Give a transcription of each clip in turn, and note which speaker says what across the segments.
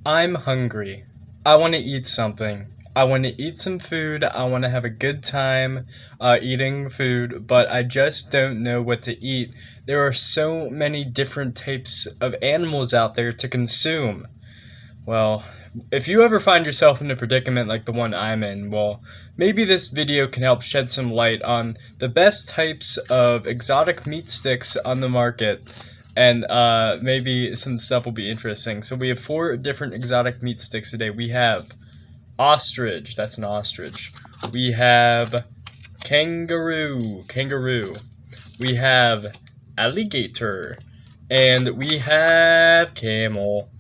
Speaker 1: I'm hungry. I want to eat something. I want to eat some food. I want to have a good time eating food, but I just don't know what to eat. There are so many different types of animals out there to consume. Well, if you ever find yourself in a predicament like the one I'm in, well, maybe this video can help shed some light on the best types of exotic meat sticks on the market, and maybe some stuff will be interesting. So we have four different exotic meat sticks today. We have ostrich, that's an ostrich. We have kangaroo. We have alligator, and we have camel.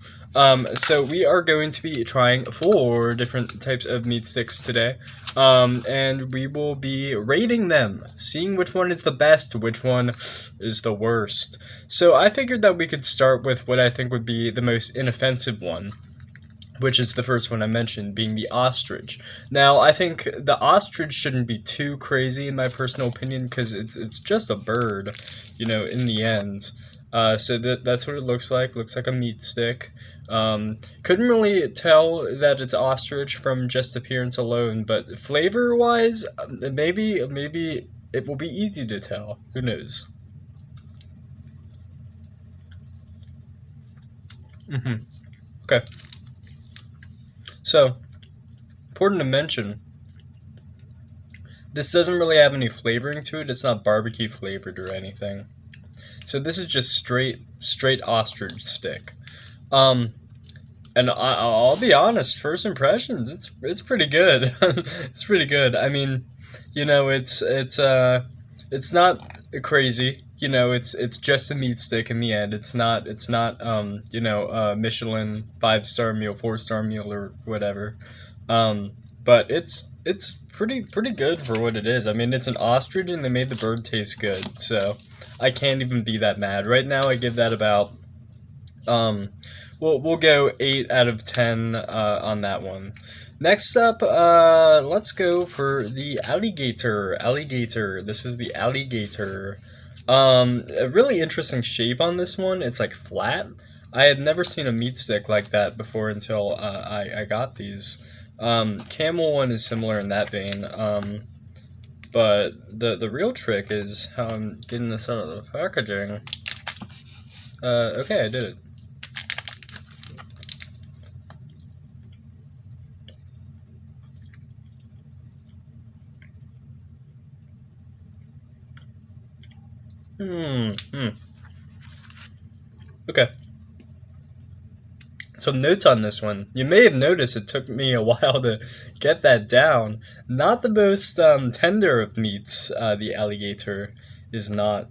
Speaker 1: So we are going to be trying four different types of meat sticks today. And we will be rating them, seeing which one is the best, which one is the worst. So I figured that we could start with what I think would be the most inoffensive one, which is the first one I mentioned, being the ostrich. Now, I think the ostrich shouldn't be too crazy in my personal opinion, because it's just a bird, in the end. So that's what it looks like. Looks like a meat stick. Couldn't really tell that it's ostrich from just appearance alone, but flavor-wise, maybe it will be easy to tell. Who knows? Okay. So, important to mention, this doesn't really have any flavoring to it. It's not barbecue flavored or anything. So this is just straight ostrich stick. And I'll be honest, first impressions, it's pretty good. It's pretty good. I mean, it's not crazy. It's just a meat stick in the end. It's not Michelin 5-star meal, 4-star meal, or whatever. But it's pretty good for what it is. I mean, it's an ostrich and they made the bird taste good, so I can't even be that mad. Right now, I give that about we'll go 8 out of 10 on that one. Next up, let's go for the alligator. Alligator. This is the alligator. A really interesting shape on this one. It's like flat. I had never seen a meat stick like that before until I got these. Camel one is similar in that vein. But the real trick is how I'm getting this out of the packaging. Okay, I did it. Okay. Some notes on this one. You may have noticed it took me a while to get that down. Not the most tender of meats, the alligator is not.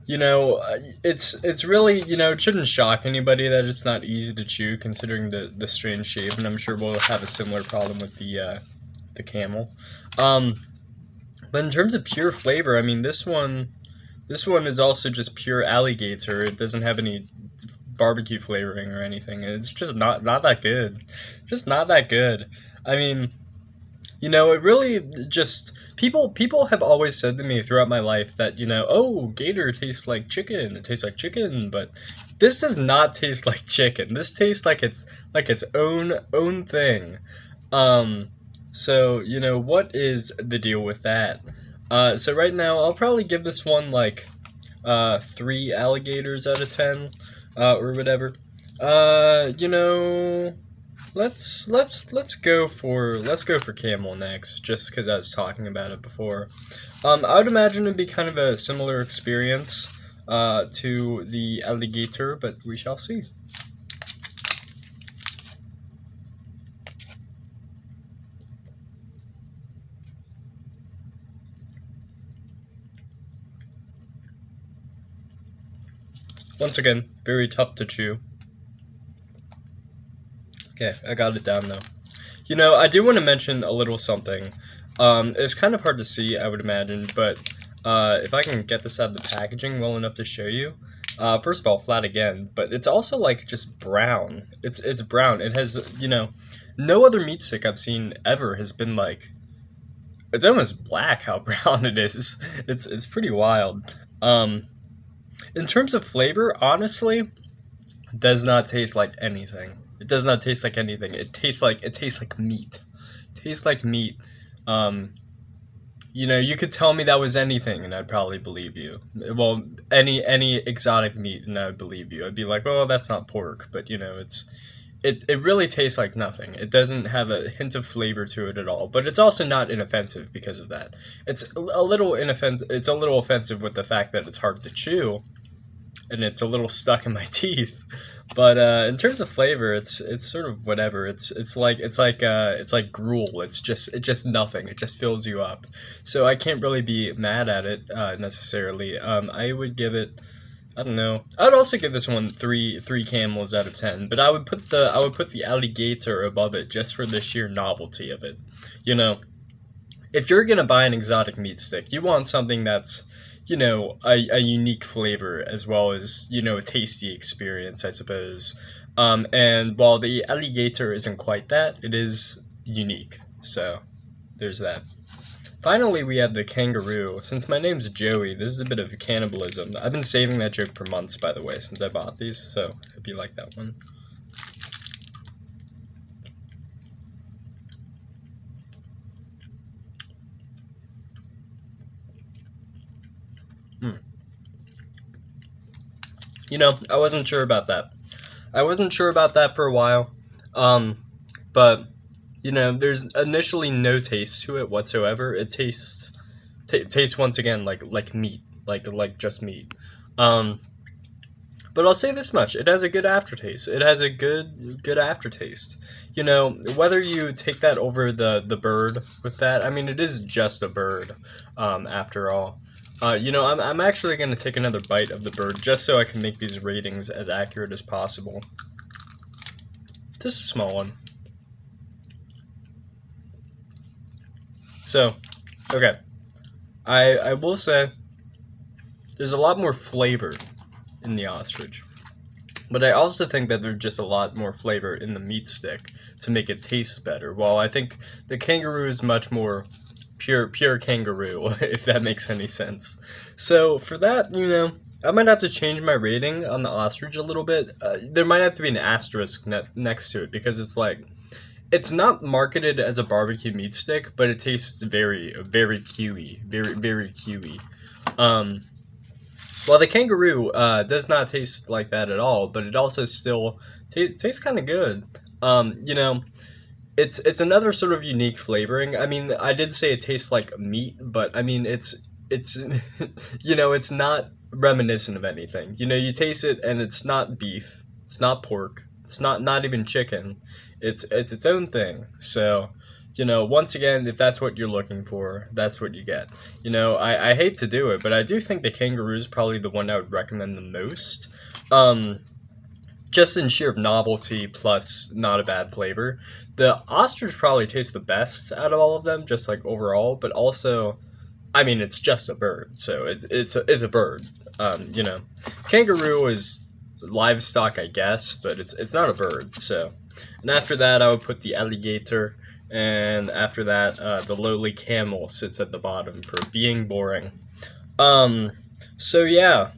Speaker 1: It's really, it shouldn't shock anybody that it's not easy to chew considering the strange shape, and I'm sure we'll have a similar problem with the camel. But in terms of pure flavor, I mean, this one is also just pure alligator. It doesn't have any barbecue flavoring or anything. It's just not that good. Just not that good. I mean, it really just people have always said to me throughout my life that, oh, gator tastes like chicken. It tastes like chicken, but this does not taste like chicken. This tastes like its own thing. So, what is the deal with that? So right now, I'll probably give this one like 3 alligators out of 10, or whatever. Let's go for camel next, just because I was talking about it before. I would imagine it'd be kind of a similar experience to the alligator, but we shall see. Once again, very tough to chew. Okay, I got it down though. I do want to mention a little something. It's kind of hard to see, I would imagine, but if I can get this out of the packaging well enough to show you. First of all, flat again, but it's also like just brown. It's brown. It has, no other meat stick I've seen ever has been like, it's almost black how brown it is. It's pretty wild. In terms of flavor, honestly, does not taste like anything. It does not taste like anything. It tastes like meat. It tastes like meat. Um, you could tell me that was anything, and I'd probably believe you. Well, any exotic meat, and I'd believe you. I'd be like, oh, that's not pork, but it really tastes like nothing. It doesn't have a hint of flavor to it at all. But it's also not inoffensive because of that. It's a little inoffensive. It's a little offensive with the fact that it's hard to chew, and it's a little stuck in my teeth. But in terms of flavor, it's sort of whatever. It's like gruel. It's just nothing. It just fills you up. So I can't really be mad at it necessarily. I would give it. I don't know. I would also give this one three camels out of 10. But I would put the alligator above it just for the sheer novelty of it. You know, if you're gonna buy an exotic meat stick, you want something that's, a unique flavor as well as, a tasty experience, I suppose. And while the alligator isn't quite that, it is unique. So there's that. Finally, we have the kangaroo. Since my name's Joey, this is a bit of cannibalism. I've been saving that joke for months, by the way, since I bought these. So hope you like that one. Hmm. I wasn't sure about that. I wasn't sure about that for a while. But there's initially no taste to it whatsoever. It tastes once again like meat, like just meat. Um, but I'll say this much: it has a good aftertaste. It has a good aftertaste. Whether you take that over the bird with that, I mean, it is just a bird, after all. I'm actually going to take another bite of the bird just so I can make these ratings as accurate as possible. This is a small one. So, okay. I will say there's a lot more flavor in the ostrich. But I also think that there's just a lot more flavor in the meat stick to make it taste better. While I think the kangaroo is much more pure kangaroo, if that makes any sense. So for that, I might have to change my rating on the ostrich a little bit. There might have to be an asterisk next to it because it's not marketed as a barbecue meat stick, but it tastes very, very chewy, very, very chewy. Um, well, the kangaroo does not taste like that at all, but it also still tastes kind of good. Um, you know, it's another sort of unique flavoring. I mean, I did say it tastes like meat, but I mean, it's it's not reminiscent of anything. You taste it and it's not beef, it's not pork, it's not even chicken. It's its own thing. So, once again, if that's what you're looking for, that's what you get. I hate to do it, but I do think the kangaroo is probably the one I would recommend the most. Um, just in sheer novelty plus not a bad flavor. The ostrich probably tastes the best out of all of them, just like overall, but also, I mean, it's just a bird, so it's a bird. Kangaroo is livestock, I guess, but it's not a bird. So, and after that, I would put the alligator, and after that, the lowly camel sits at the bottom for being boring. Um, so yeah,